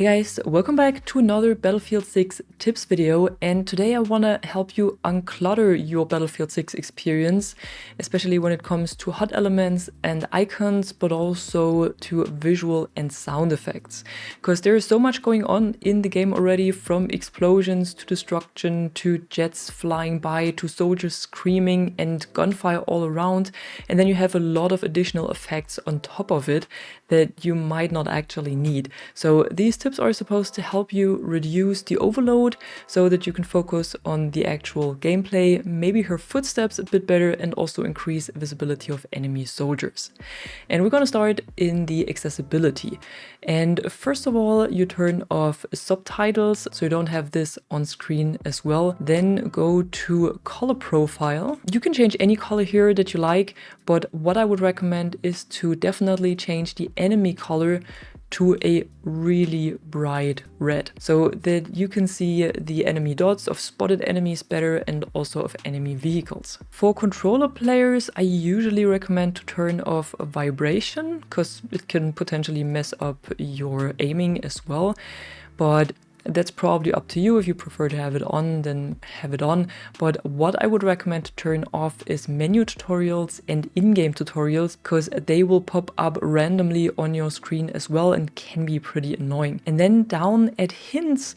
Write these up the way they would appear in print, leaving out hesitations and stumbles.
Hey guys, welcome back to another Battlefield 6 tips video, and today I want to help you unclutter your Battlefield 6 experience, especially when it comes to HUD elements and icons, but also to visual and sound effects. Because there is so much going on in the game already, from explosions to destruction to jets flying by to soldiers screaming and gunfire all around, and then you have a lot of additional effects on top of it that you might not actually need. So these tips are supposed to help you reduce the overload so that you can focus on the actual gameplay, maybe hear footsteps a bit better, and also increase visibility of enemy soldiers. And we're going to start in the accessibility. And first of all, you turn off subtitles so you don't have this on screen as well. Then go to color profile. You can change any color here that you like, but what I would recommend is to definitely change the enemy color to a really bright red so that you can see the enemy dots of spotted enemies better and also of enemy vehicles. For controller players, I usually recommend to turn off vibration because it can potentially mess up your aiming as well, but that's probably up to you. If you prefer to have it on, then have it on. But what I would recommend to turn off is menu tutorials and in-game tutorials, because they will pop up randomly on your screen as well and can be pretty annoying. And then down at hints,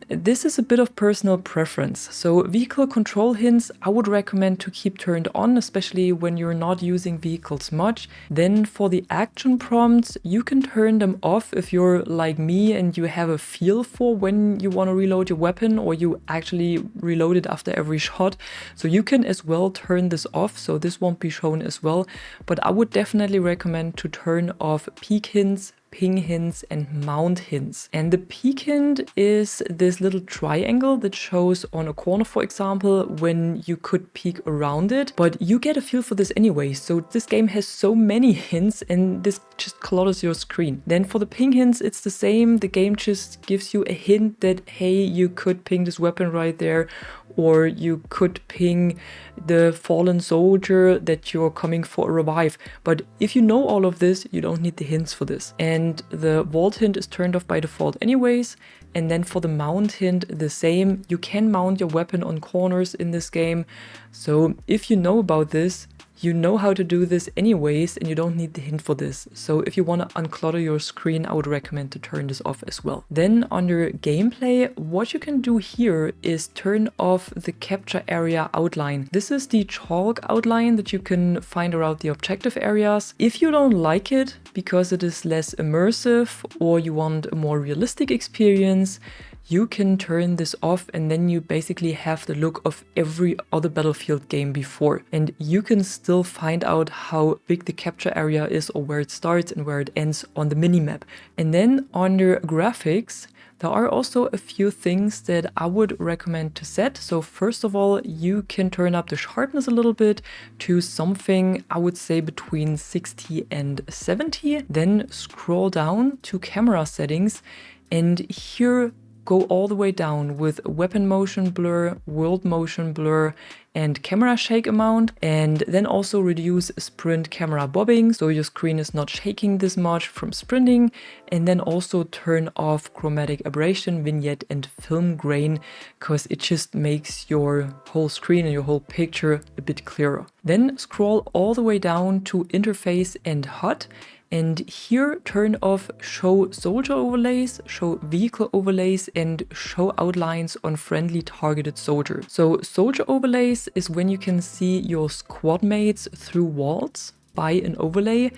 this is a bit of personal preference. So vehicle control hints, I would recommend to keep turned on, especially when you're not using vehicles much. Then for the action prompts, you can turn them off if you're like me and you have a feel for when you want to reload your weapon or you actually reload it after every shot. So you can as well turn this off, so this won't be shown as well. But I would definitely recommend to turn off peek hints, ping hints, and mount hints. And the peek hint is this little triangle that shows on a corner, for example, when you could peek around it, but you get a feel for this anyway. So this game has so many hints and this just clutters your screen. Then for the ping hints, it's the same. The game just gives you a hint that, hey, you could ping this weapon right there, or you could ping the fallen soldier that you're coming for a revive. But if you know all of this, you don't need the hints for this. And the vault hint is turned off by default anyways. And then for the mount hint, the same. You can mount your weapon on corners in this game. So if you know about this, you know how to do this anyways, and you don't need the hint for this. So if you want to unclutter your screen, I would recommend to turn this off as well. Then under gameplay, what you can do here is turn off the capture area outline. This is the chalk outline that you can find around the objective areas. If you don't like it because it is less immersive or you want a more realistic experience, you can turn this off, and then you basically have the look of every other Battlefield game before. And you can still find out how big the capture area is or where it starts and where it ends on the minimap. And then under graphics, there are also a few things that I would recommend to set. So first of all, you can turn up the sharpness a little bit to something, I would say, between 60 and 70. Then scroll down to camera settings, and here go all the way down with weapon motion blur, world motion blur, and camera shake amount, and then also reduce sprint camera bobbing so your screen is not shaking this much from sprinting, and then also turn off chromatic aberration, vignette, and film grain, because it just makes your whole screen and your whole picture a bit clearer. Then scroll all the way down to interface and HUD. And here turn off show soldier overlays, show vehicle overlays, and show outlines on friendly targeted soldiers. So soldier overlays is when you can see your squad mates through walls by an overlay.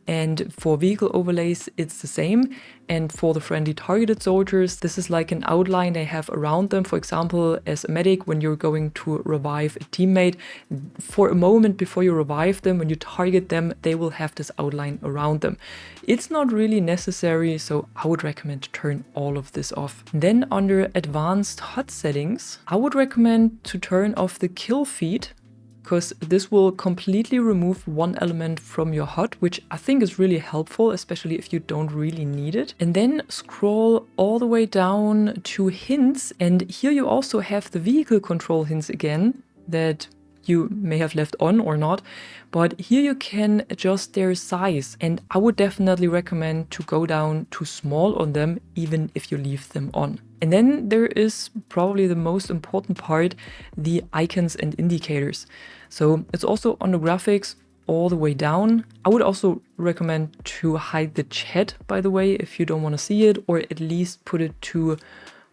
And for vehicle overlays, it's the same. And for the friendly targeted soldiers, this is like an outline they have around them. For example, as a medic, when you're going to revive a teammate, for a moment before you revive them, when you target them, they will have this outline around them. It's not really necessary, so I would recommend to turn all of this off. Then under advanced HUD settings, I would recommend to turn off the kill feed, because this will completely remove one element from your HUD, which I think is really helpful, especially if you don't really need it. And then scroll all the way down to hints, and here you also have the vehicle control hints again that you may have left on or not, but here you can adjust their size, and I would definitely recommend to go down to small on them even if you leave them on. And then there is probably the most important part, the icons and indicators. So it's also on the graphics all the way down. I would also recommend to hide the chat, by the way, if you don't want to see it, or at least put it to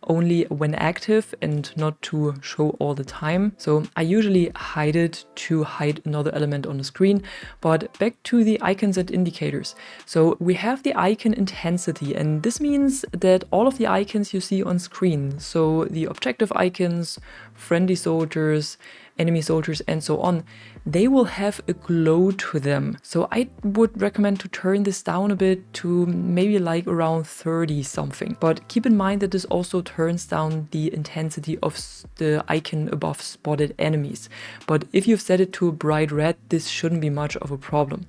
only when active and not to show all the time. So I usually hide it to hide another element on the screen. But back to the icons and indicators. So we have the icon intensity, and this means that all of the icons you see on screen, so the objective icons, friendly soldiers, enemy soldiers, and so on, they will have a glow to them. So I would recommend to turn this down a bit to maybe like around 30 something. But keep in mind that this also turns down the intensity of the icon above spotted enemies. But if you've set it to a bright red, this shouldn't be much of a problem.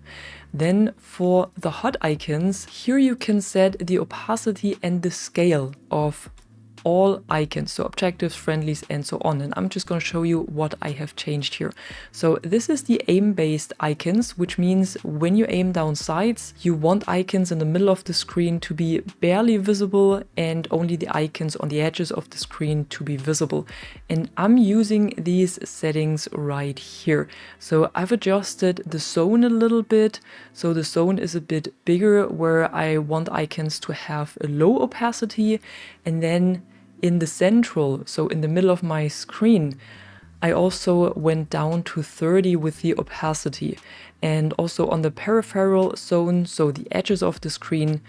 Then for the HUD icons, here you can set the opacity and the scale of all icons, so objectives, friendlies, and so on. And I'm just going to show you what I have changed here. So this is the aim-based icons, which means when you aim down sights, you want icons in the middle of the screen to be barely visible and only the icons on the edges of the screen to be visible. And I'm using these settings right here. So I've adjusted the zone a little bit. So the zone is a bit bigger where I want icons to have a low opacity, and then in the central, so in the middle of my screen, I also went down to 30 with the opacity. And also on the peripheral zone, so the edges of the screen,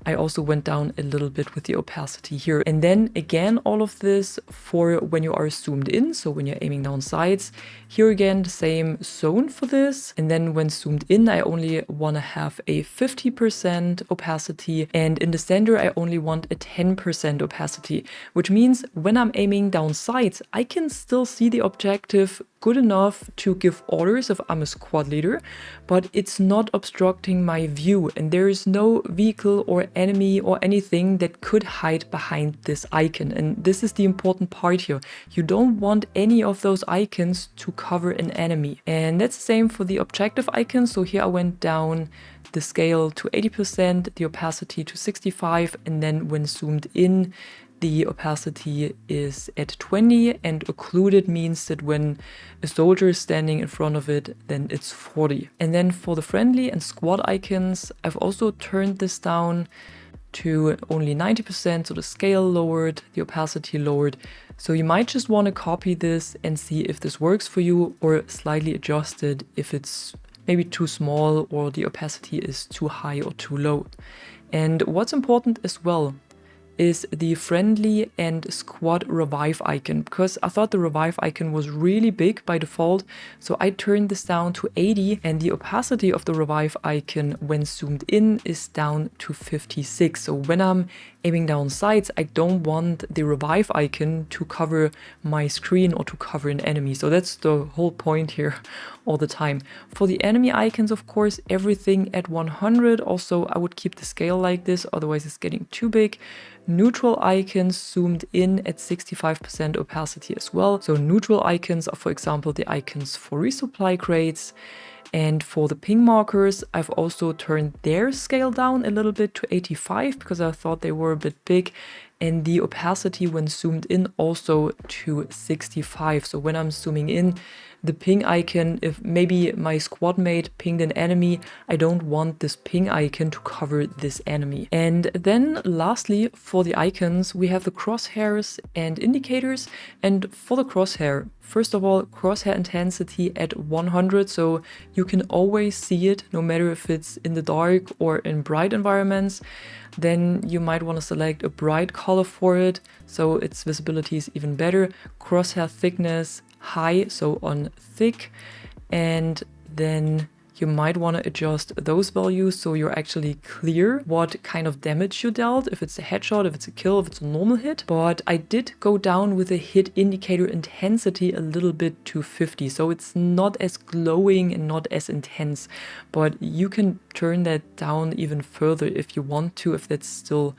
I also went down a little bit with the opacity here. And then again, all of this for when you are zoomed in, so when you're aiming down sights. Here again, the same zone for this. And then when zoomed in, I only want to have a 50% opacity. And in the center, I only want a 10% opacity, which means when I'm aiming down sights, I can still see the objective good enough to give orders if I'm a squad leader, but it's not obstructing my view, and there is no vehicle or enemy or anything that could hide behind this icon. And this is the important part here. You don't want any of those icons to cover an enemy. And that's the same for the objective icons. So here I went down the scale to 80%, the opacity to 65, and then when zoomed in, the opacity is at 20, and occluded means that when a soldier is standing in front of it, then it's 40. And then for the friendly and squad icons, I've also turned this down to only 90%, so the scale lowered, the opacity lowered. So you might just want to copy this and see if this works for you, or slightly adjust it if it's maybe too small or the opacity is too high or too low. And what's important as well is the friendly and squad revive icon, because I thought the revive icon was really big by default. So I turned this down to 80, and the opacity of the revive icon when zoomed in is down to 56. So when I'm aiming down sights, I don't want the revive icon to cover my screen or to cover an enemy. So that's the whole point here all the time. For the enemy icons, of course, everything at 100. Also, I would keep the scale like this, otherwise it's getting too big. Neutral icons zoomed in at 65% opacity as well. So neutral icons are, for example, the icons for resupply crates. And for the ping markers, I've also turned their scale down a little bit to 85 because I thought they were a bit big. And the opacity when zoomed in also to 65. So when I'm zooming in, the ping icon, if maybe my squad mate pinged an enemy, I don't want this ping icon to cover this enemy. And then lastly, for the icons, we have the crosshairs and indicators. And for the crosshair, first of all, crosshair intensity at 100, so you can always see it, no matter if it's in the dark or in bright environments. Then you might want to select a bright color for it, so its visibility is even better. Crosshair thickness high, so on thick, and then you might want to adjust those values so you're actually clear what kind of damage you dealt, if it's a headshot, if it's a kill, if it's a normal hit. But I did go down with the hit indicator intensity a little bit to 50, so it's not as glowing and not as intense, but you can turn that down even further if you want to, if that's still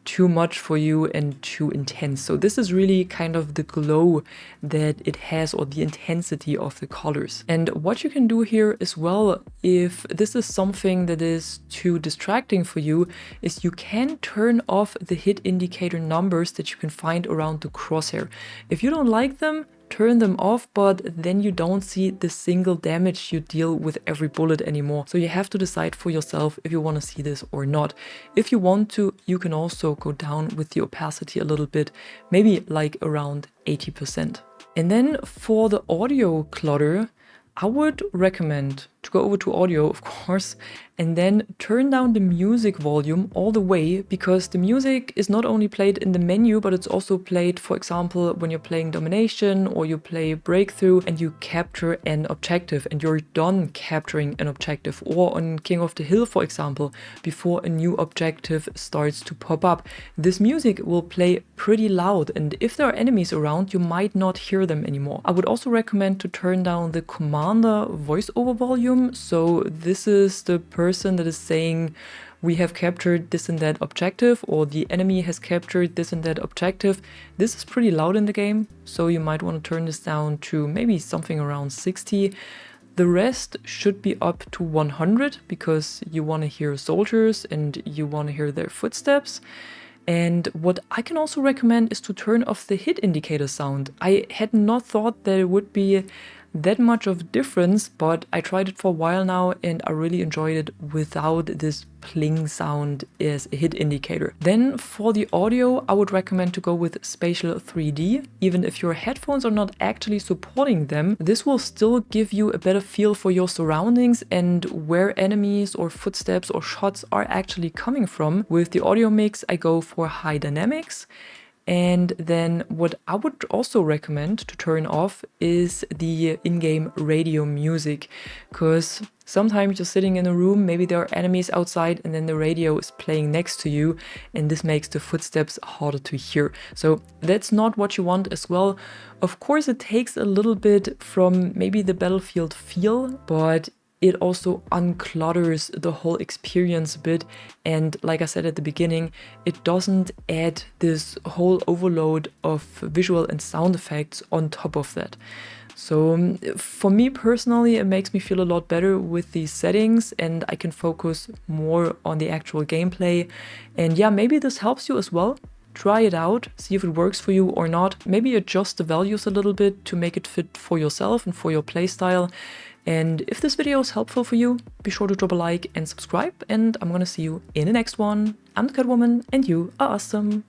too much for you and too intense. So this is really kind of the glow that it has, or the intensity of the colors. And what you can do here as well, if this is something that is too distracting for you, is you can turn off the hit indicator numbers that you can find around the crosshair. If you don't like them, turn them off, but then you don't see the single damage you deal with every bullet anymore. So you have to decide for yourself if you want to see this or not. If you want to, you can also go down with the opacity a little bit, maybe like around 80%. And then for the audio clutter, I would recommend to go over to audio, of course, and then turn down the music volume all the way, because the music is not only played in the menu, but it's also played, for example, when you're playing domination or you play breakthrough and you capture an objective and you're done capturing an objective, or on King of the Hill, for example, before a new objective starts to pop up. This music will play pretty loud, and if there are enemies around, you might not hear them anymore. I would also recommend to turn down the commander voiceover volume. So this is the person that is saying, we have captured this and that objective, or the enemy has captured this and that objective. This is pretty loud in the game, so you might want to turn this down to maybe something around 60. The rest should be up to 100, because you want to hear soldiers and you want to hear their footsteps. And what I can also recommend is to turn off the hit indicator sound. I had not thought that it would be that much of a difference, but I tried it for a while now and I really enjoyed it without this pling sound as a hit indicator. Then for the audio, I would recommend to go with Spatial 3D. Even if your headphones are not actually supporting them, this will still give you a better feel for your surroundings and where enemies or footsteps or shots are actually coming from. With the audio mix, I go for high dynamics. And then what I would also recommend to turn off is the in-game radio music, because sometimes you're sitting in a room, maybe there are enemies outside, and then the radio is playing next to you, and this makes the footsteps harder to hear. So that's not what you want as well. Of course, it takes a little bit from maybe the Battlefield feel, but it also unclutters the whole experience a bit, and like I said at the beginning, it doesn't add this whole overload of visual and sound effects on top of that. So for me personally, it makes me feel a lot better with these settings, and I can focus more on the actual gameplay. And yeah, maybe this helps you as well. Try it out, see if it works for you or not. Maybe adjust the values a little bit to make it fit for yourself and for your playstyle. And if this video is helpful for you, be sure to drop a like and subscribe, and I'm gonna see you in the next one. I'm the Catwoman, and you are awesome.